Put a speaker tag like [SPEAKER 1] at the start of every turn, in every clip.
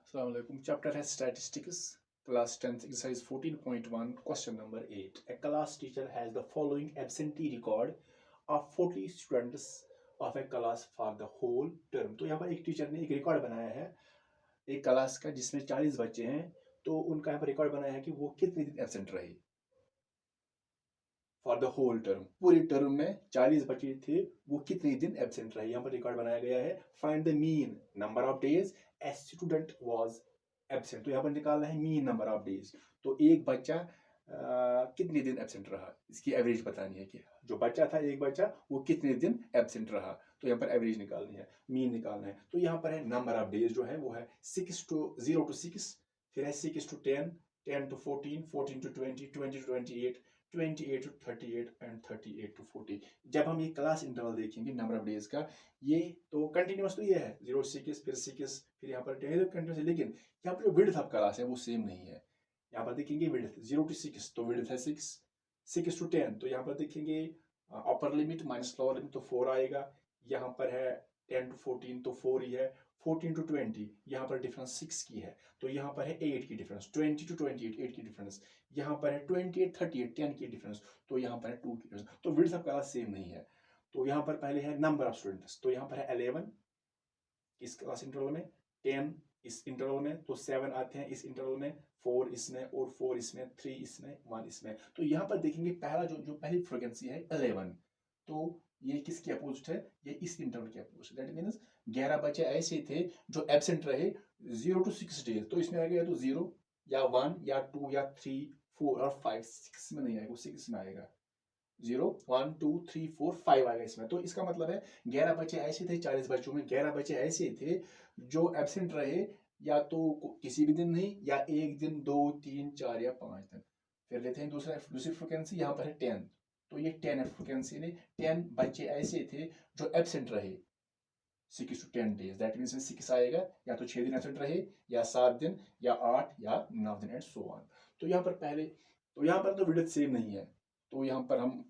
[SPEAKER 1] Assalamu alaikum. Chapter has statistics. Class 10th exercise 14.1 question number 8. A class teacher has the following absentee record of 40 students of a class for the whole term. तो यहाँ पर एक teacher ने एक record बनाया है एक class का जिसमें 40 बच्चे हैं, तो उनका यहाँ पर रिकॉर्ड बनाया है कि वो कितने दिन एब्सेंट रहे फॉर द होल टर्म। पूरी टर्म में 40 बच्चे थे, वो कितने दिन एब्सेंट रहे यहाँ पर रिकॉर्ड बनाया गया है। Find the mean number of days a student was absent. तो यहाँ पर निकालना है मीन नंबर ऑफ डेज। तो एक बच्चा कितने दिन एब्सेंट रहा, इसकी एवरेज बतानी है कि जो बच्चा था एक बच्चा वो कितने दिन एब्सेंट रहा। तो यहाँ पर एवरेज निकालनी है, मीन निकालना है। तो यहाँ पर है नंबर ऑफ डेज जो है वो है 0 to 6, फिर है 6 to 10, 10 to 14, 14 to 20, 20 to 28, 28 to 38 and 38 to 40। जब हम ये क्लास इंटरवल देखेंगे नंबर ऑफ डेज का, ये तो कंटिन्यूस तो ये है 0 6 फिर 6 फिर यहाँ पर 10 कंटिन्यूस है, लेकिन यहाँ पर जो विड्थ ऑफ क्लास है वो सेम नहीं है। यहाँ पर देखेंगे विड्थ 0 to 6 तो विड्थ है 6, 6 to 10 तो यहाँ पर देखेंगे upper limit minus lower limit तो 4 आएगा। यहाँ पर है 10 to 14 तो 4 ही है। 14 to 20 यहाँ पर डिफरेंस 6 की है, तो यहाँ पर है 8 की डिफरेंस। 20 to 28 8 की डिफरेंस। यहाँ पर है 28 38 10 की डिफरेंस, तो यहाँ पर है 2 की डिफरेंस। तो विड्थ ऑफ क्लास सेम नहीं है। तो यहाँ पर पहले है नंबर ऑफ स्टूडेंट्स, तो यहाँ पर है 11 इस क्लास इंटरवल में, 10 इस इंटरवल में, तो 7 आते हैं इस इंटरवल में, 4 इसमें और 4 इसमें, 3 इसमें, 1 इसमें। तो यहाँ पर देखेंगे पहला जो पहली फ्रीक्वेंसी है 11, तो ये किसकी अपोजिट है, ये इस इंटरवल के अपोजिट। दैट मीन्स 11 बच्चे ऐसे थे जो एब्सेंट रहे 0 to 6 डेज। तो इसमें आएगा तो 0 या 1 या 2 या 3 4 और 5, 6 में नहीं आएगा, 6 में आएगा 0 1 2 3 4 5 आएगा इसमें। तो इसका मतलब है 11 बच्चे ऐसे थे, 40 बच्चों में 11 बच्चे ऐसे थे जो एब्सेंट रहे या तो किसी भी दिन नहीं, या एक दिन, 2 3 4 या 5 दिन। फिर लेते हैं दूसरी फ्रिक्वेंसी, यहाँ पर है 10, तो ये 10 फ्रिक्वेंसी ने 10 बच्चे ऐसे थे जो एब्सेंट रहे 6 to 10 डेज। दैट मीन्स 6 आएगा, या तो 6 दिन एब्सेंट रहे, या 7 दिन, या 8 या 9 दिन एंड सो ऑन। तो यहाँ पर पहले, तो यहाँ पर तो विड्थ सेम नहीं है, तो यहाँ पर हम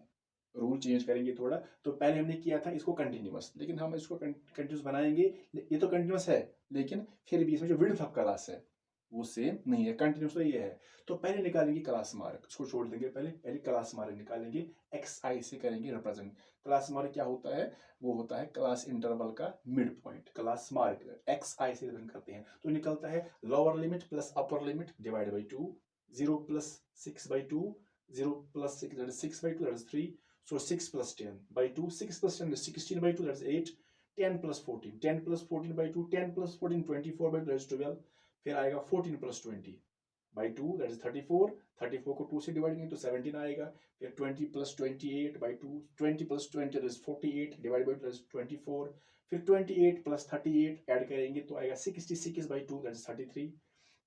[SPEAKER 1] रूल चेंज करेंगे थोड़ा। तो पहले हमने किया था इसको कंटिन्यूस, लेकिन हम इसको कंटिन्यूस बनाएंगे। ये तो कंटिन्यूस है, लेकिन फिर भी इसमें जो विड्थ ऑफ क्लास है वो सेम नहीं है, कंटिन्यूस तो ये है। तो पहले निकालेंगे क्लास मार्क, इसको छोड़ देंगे, पहले क्लास मार्क निकालेंगे, एक्स आई से करेंगे रिप्रेजेंट। क्लास मार्क क्या होता है, वो होता है क्लास इंटरवल का midpoint. Class mark x i से रिप्रेजेंट करते हैं, तो निकलता है lower limit plus upper limit divide by 2, 0 plus 6/2, 0 plus 6 that is 6/2 that is 3, so 6 plus 10 by 2, 6 plus 10 is 16/2 that is 8, 10 plus 14, 10 plus 14/2, 10 plus 14 24/2 that is 12, फिर आएगा 14 plus 20/2 that is 34, 34 को 2 से डिवाइड करेंगे तो 17 आएगा। फिर 20 plus 28/2, 20 plus 20 that is 48 divide by 2 that is 24, फिर 28 plus 38 add करेंगे तो आएगा 66/2 that is 33,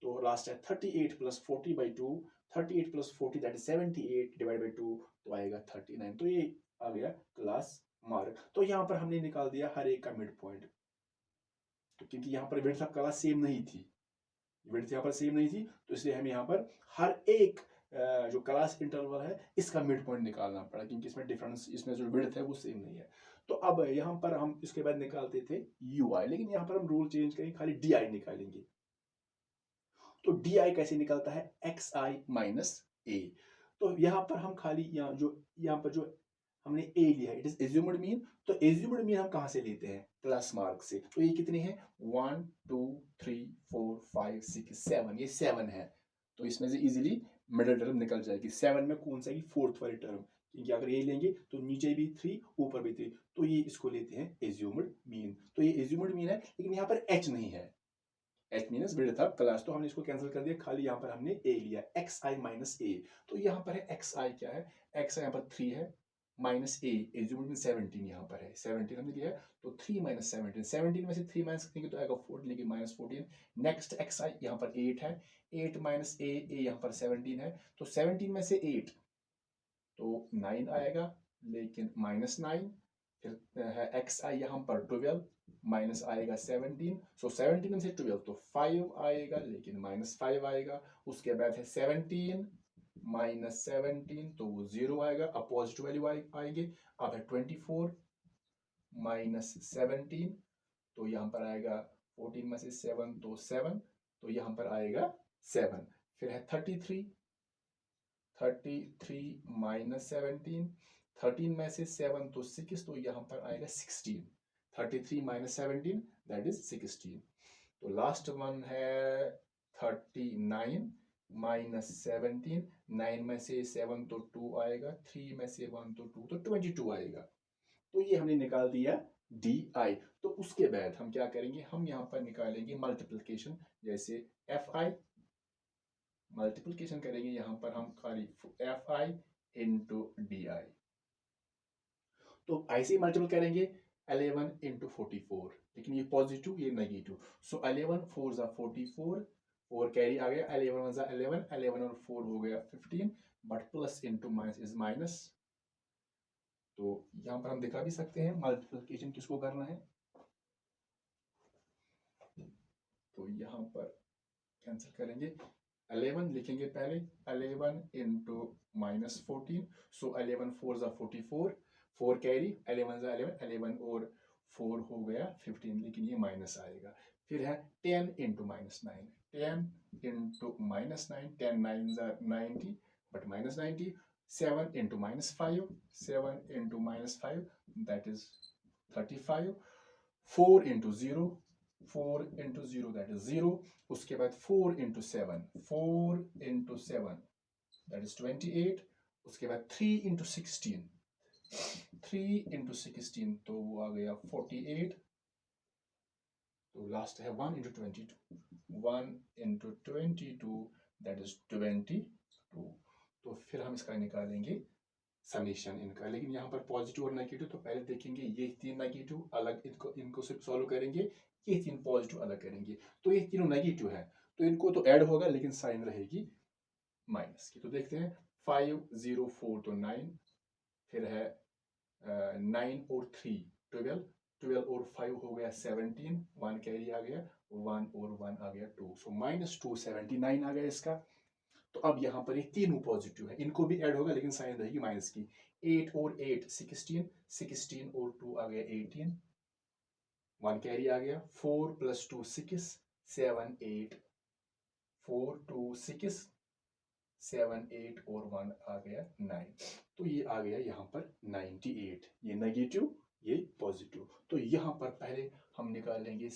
[SPEAKER 1] तो लास्ट है 38 plus 40/2, 38 plus 40 that is 78 divide by 2, तो आएगा 39। तो ये आ गया क्लास मार्क। तो यहाँ पर हमने निकाल दिया हर एक का मिड पॉइंट, तो क्योंकि यहाँ पर विड्थ ऑफ क्लास सेम नहीं थी, विड्थ यहाँ पर सेम नहीं थी, तो इसलिए हमें यहाँ पर हर एक जो क्लास इंटरवल है इसका मिड पॉइंट निकालना पड़ा, क्योंकि इसमें डिफरेंस, इसमें जो विड्थ है वो सेम नहीं है। तो अब यहाँ पर हम इसके बाद निकालते थे यू आई, लेकिन यहाँ पर हम रूल चेंज करेंगे, खाली डी आई निकालेंगे। तो डी आई कैसे निकलता है, एक्स आई माइनस ए। तो यहाँ पर हम खाली यहाँ पर जो हमने ए लिया है, इट इज एज्यूम्ड मीन। तो एज्यूम्ड मीन हम कहाँ से लेते हैं, क्लास मार्क से। तो ये कितने हैं, 1 2 3 4 5 6 7, ये 7 है। तो इसमें से इजीली मिडिल टर्म निकल जाएगी। 7 में कौन सा है, फोर्थ वाली टर्म, क्योंकि अगर ये लेंगे तो नीचे भी 3 ऊपर भी 3, तो ये इसको लेते हैं एज्यूम्ड मीन। तो ये एज्यूम्ड मीन है, लेकिन यहाँ पर एच नहीं है, एच मीनस विड्थ ऑफ क्लास, तो हमने इसको कैंसिल कर दिया, खाली यहाँ पर हमने ए लिया, एक्स आई माइनस ए। तो यहाँ पर है एक्स आई क्या है, एक्स आई यहाँ पर 3 है, माइनस ए एज्यूम्ड मीन 17 यहाँ पर है, 17 हमने लिया है, तो 3 माइनस 17, 17 में से 3 माइनस करेंगे तो आएगा 14, लेकिन माइनस 14। नेक्स्ट एक्स आई यहाँ पर 8 है, 8 माइनस ए, ए यहाँ पर 17 है, तो 17 में से 8 तो 9 आएगा, लेकिन माइनस 9। फिर है एक्स आई यहाँ पर 12, माइनस आएगा 17, सो 17 में से 12 तो 5 आएगा, लेकिन माइनस 5 आएगा। उसके बाद है 17 माइनस 17, तो वो 0 आएगा, अब पॉजिटिव वैल्यू आएंगे। अब है 24 माइनस 17, तो यहाँ पर आएगा 14 में से 7 तो 7, तो यहाँ पर आएगा 7। फिर है 33 माइनस 17, 13 में से 7 तो 6, तो यहाँ पर आएगा 16। 33 माइनस 17 दैट इज 16। तो लास्ट वन है 39 माइनस 17, 9 में से 7 तो 2 आएगा, 3 में से 1 तो 2, तो 22 आएगा। तो ये हमने निकाल दिया डी आई। तो उसके बाद हम क्या करेंगे, हम यहाँ पर निकालेंगे मल्टीप्लिकेशन, जैसे एफ आई मल्टीप्लिकेशन करेंगे यहाँ पर हम खाली F I into D I. तो ऐसे ही मल्टीपल करेंगे 11 इंटू 44, लेकिन ये पॉजिटिव ये नेगेटिव। सो 11 4 जा 44, 4 कैरी आ गया, 11 1 जा 11, 11 और 4 हो गया 15, but plus into minus is minus. तो यहाँ पर हम दिखा भी सकते हैं मल्टीप्लिकेशन किसको करना है। तो यहाँ पर कैंसिल करेंगे, 11 लिखेंगे पहले, 11 इंटू माइनस 14, सो 11 4 जा 44, 4 कैरी, 11 जा 11, 11 और 4 हो गया 15, लेकिन ये माइनस आएगा। फिर है 10 इंटू माइनस 9, 10 इंटू माइनस 9, 10 9 जा 90, but minus 90, 7 into minus 5, 7 into minus 5 that is 35, 4 into 0, 4 into 0 that is 0। उसके बाद 4 इंटू 7, 4 इंटू 7 दैट इज 28। उसके बाद 3 इंटू 16, 3 इंटू 16 तो वो आ गया 48। तो लास्ट है 1 इंटू 22, 1 इंटू 22 दैट इज 22। तो फिर हम इसका निकालेंगे समेशन इनका, लेकिन यहाँ पर पॉजिटिव और नेगेटिव, तो पहले देखेंगे ये 3 नेगेटिव अलग, इनको सिर्फ सॉल्व करेंगे, ये 3 पॉजिटिव अलग करेंगे। तो ये तीनों नेगेटिव है, तो इनको तो ऐड होगा लेकिन साइन रहेगी माइनस की। तो देखते हैं 5 0 4 तो 9, फिर है 9 और 3 12, 12 और 5 हो गया 17, 1 कैरी आ गया, 1 और 1 आ गया 2, सो माइनस 2 79 आ गया इसका। तो अब यहाँ पर ये तीनों पॉजिटिव है, इनको भी ऐड होगा लेकिन साइन रहेगी माइनस की। 8 और 8 16, 16 और 2 आ गया 18, 1 कैरी आ गया, 4 प्लस 2 6, 7 8, 4 2 6, 7 8 और 1 आ गया 9। तो ये आ गया यहाँ पर 98, ये नेगेटिव ये पॉजिटिव। तो यहाँ पर पहले हम निकालेंगे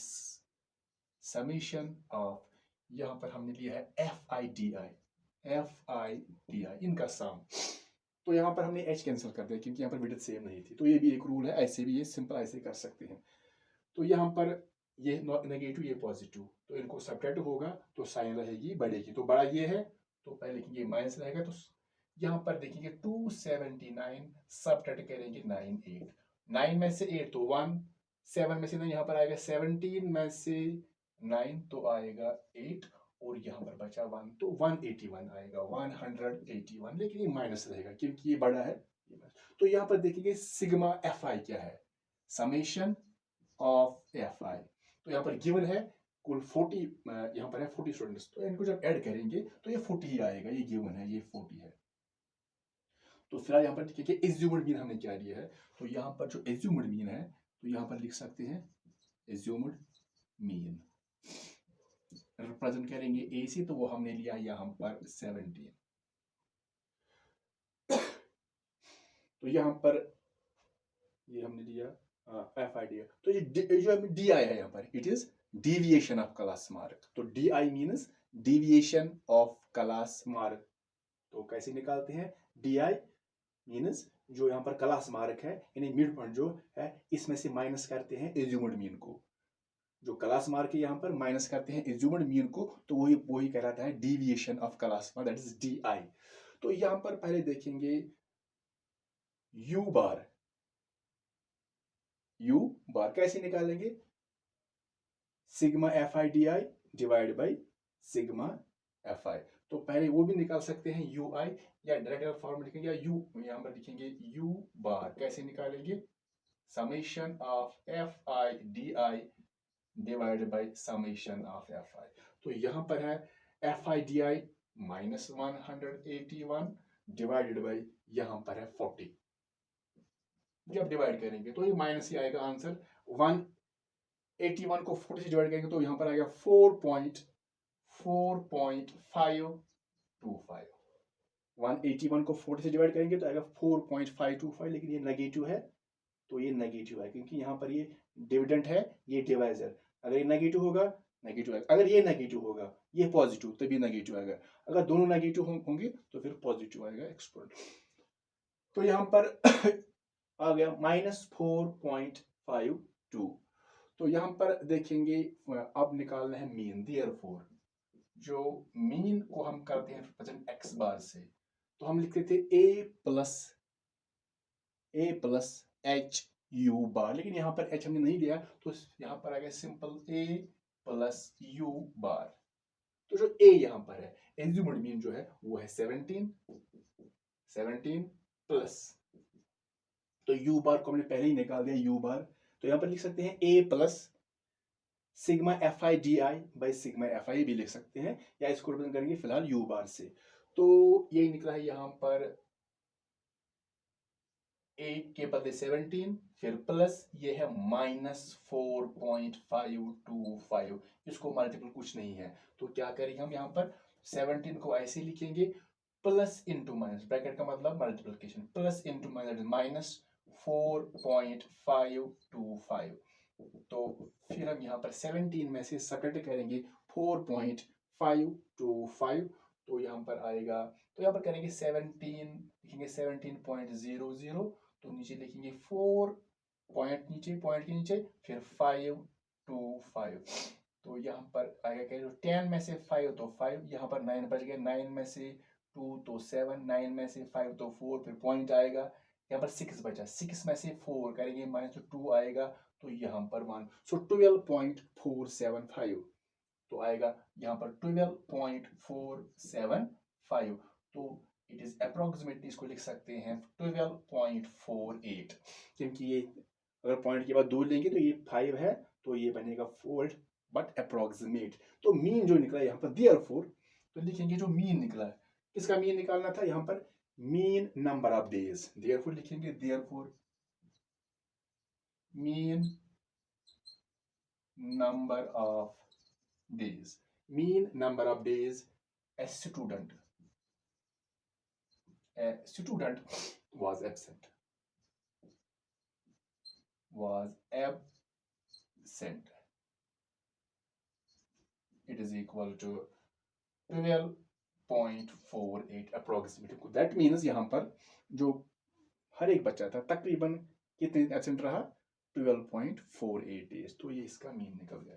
[SPEAKER 1] समेशन ऑफ, यहाँ पर हमने लिया है एफ आई डी आई इनका सम। तो यहाँ पर हमने एच कैंसिल कर दिया क्योंकि यहाँ पर विड्थ सेम नहीं थी, तो ये भी एक रूल है, ऐसे भी ये सिंपल ऐसे कर सकते हैं। तो यहाँ पर ये नेगेटिव ये पॉजिटिव, तो इनको सब्ट्रैक्ट होगा तो साइन रहेगी बढ़ेगी, तो बड़ा ये है तो पहले लिखेंगे माइनस रहेगा। तो यहाँ पर देखेंगे 279 सब्ट्रैक्ट करेंगे 9 8, 9 में से 8 तो 1, 7 में से 9 यहाँ पर आएगा, 17 में से 9 तो आएगा 8, और यहाँ पर बचा 1 तो 181 आएगा, 181, लेकिन ये माइनस रहेगा क्योंकि ये बड़ा है। तो यहाँ पर देखेंगे सिग्मा एफ आई क्या है, समेशन ऑफ एफ आई। तो यहाँ पर गिवन है कुल 40, यहाँ पर है 40 स्टूडेंट्स, तो इनको जब ऐड करेंगे तो ये 40 ही आएगा, ये गिवन है ये 40 है। तो फिलहाल यहाँ पर देखिए एज्यूम्ड मीन हमने क्या लिया है, तो यहाँ पर जो एज्यूम्ड मीन है तो यहाँ पर लिख सकते हैं एज्यूम्ड मीन, रिप्रेजेंट करेंगे ए से, तो वो हमने लिया यहाँ पर 17। तो यहाँ पर ये हमने लिया एफ आई डी, तो ये जो डी आई है यहाँ पर it is deviation of class mark। तो DI means deviation of class mark। तो कैसे निकालते हैं, DI मीन्स जो यहाँ पर क्लास मार्क है यानी मिड पॉइंट जो है इसमें से माइनस करते हैं एज्यूम्ड मीन को, जो क्लास मार्क है यहाँ पर माइनस करते हैं एज्यूम्ड मीन को, तो वही कहलाता है deviation of class mark, that is DI। तो यहाँ पर पहले देखेंगे U बार कैसे निकालेंगे, sigma F I D I divide by sigma F I. तो पहले वो भी निकाल सकते हैं यू आई, या डायरेक्ट फॉर्म लिखेंगे, या यू यहाँ पर लिखेंगे यू बार, कैसे निकालेंगे, summation of F I D I divide by summation of F I. तो यहाँ पर है F I D I minus 181 divided by यहाँ पर है 40, जब डिवाइड करेंगे तो ये माइनस ही आएगा आंसर। 181 को 40 से डिवाइड करेंगे तो यहाँ पर आएगा 4.4 4.525। 181 को 40 से डिवाइड करेंगे तो आएगा 4.525, लेकिन ये नेगेटिव है तो ये नेगेटिव है, क्योंकि यहाँ पर ये डिविडेंड है, ये डिवाइजर। अगर ये नेगेटिव होगा नेगेटिव आएगा, अगर ये नेगेटिव होगा ये पॉजिटिव तभी नेगेटिव आएगा, अगर दोनों नेगेटिव होंगे तो फिर पॉजिटिव आएगा एक्सपोनेंट। तो यहाँ पर आ गया -4.52। तो यहाँ पर देखेंगे अब निकालना है मीन। देयरफॉर जो मीन को हम करते हैं रिप्रेजेंट एक्स बार से, तो हम लिखते थे a प्लस एच यू बार, लेकिन यहाँ पर h हमने नहीं लिया तो यहाँ पर आ गया सिंपल a प्लस यू बार। तो जो a यहाँ पर है एज्यूम्ड मीन जो है वो है 17 प्लस, तो u बार को हमने पहले ही निकाल दिया u बार, तो यहाँ पर लिख सकते हैं a plus sigma F I D I by sigma F I भी लिख सकते हैं, या इसको रिप्रेजेंट करेंगे फिलहाल u बार से। तो यही निकला है यहाँ पर a के बदले 17, फिर प्लस ये है -4.525, इसको मल्टीपल कुछ नहीं है तो क्या करेंगे हम यहाँ पर 17 को ऐसे लिखेंगे प्लस इंटू माइनस, ब्रैकेट का मतलब मल्टीप्लिकेशन, प्लस इंटू माइनस -4.525। तो फिर हम यहाँ पर 17 में से सब्ट्रैक्ट करेंगे 4.525, तो यहाँ पर आएगा, तो यहाँ पर करेंगे 17, लिखेंगे 17.00, तो नीचे लिखेंगे 4 पॉइंट नीचे, पॉइंट के नीचे फिर 525, तो यहाँ पर आएगा क्या, 10 में से 5 तो 5, यहाँ पर 9 बच गया, 9 में से 2 तो 7, 9 में से 5 तो 4, फिर पॉइंट आएगा, यहाँ पर 6 बचा, 6 में से 4 करेंगे -2 आएगा, तो यहाँ पर 1, सो 12.475, तो आएगा यहाँ पर 12.475, तो इट इज अप्रोक्सीमेटली इसको लिख सकते हैं 12.48, क्योंकि ये अगर पॉइंट के बाद 2 लेंगे तो ये 5 है तो ये बनेगा 4 बट अप्रोक्सीमेट। तो मीन जो निकला यहाँ पर देयरफॉर, तो लिखेंगे जो मीन निकला है, किसका मीन निकालना था यहाँ पर, mean number of days. Therefore लिखेंगे therefore mean number of days, mean number of days a student was absent, it is equal to 12.48 approximately। that means यहाँ पर जो हर एक बच्चा था तकरीबन कितने एब्सेंट रहा, 12.48 डेज, तो ये इसका मीन निकल गया।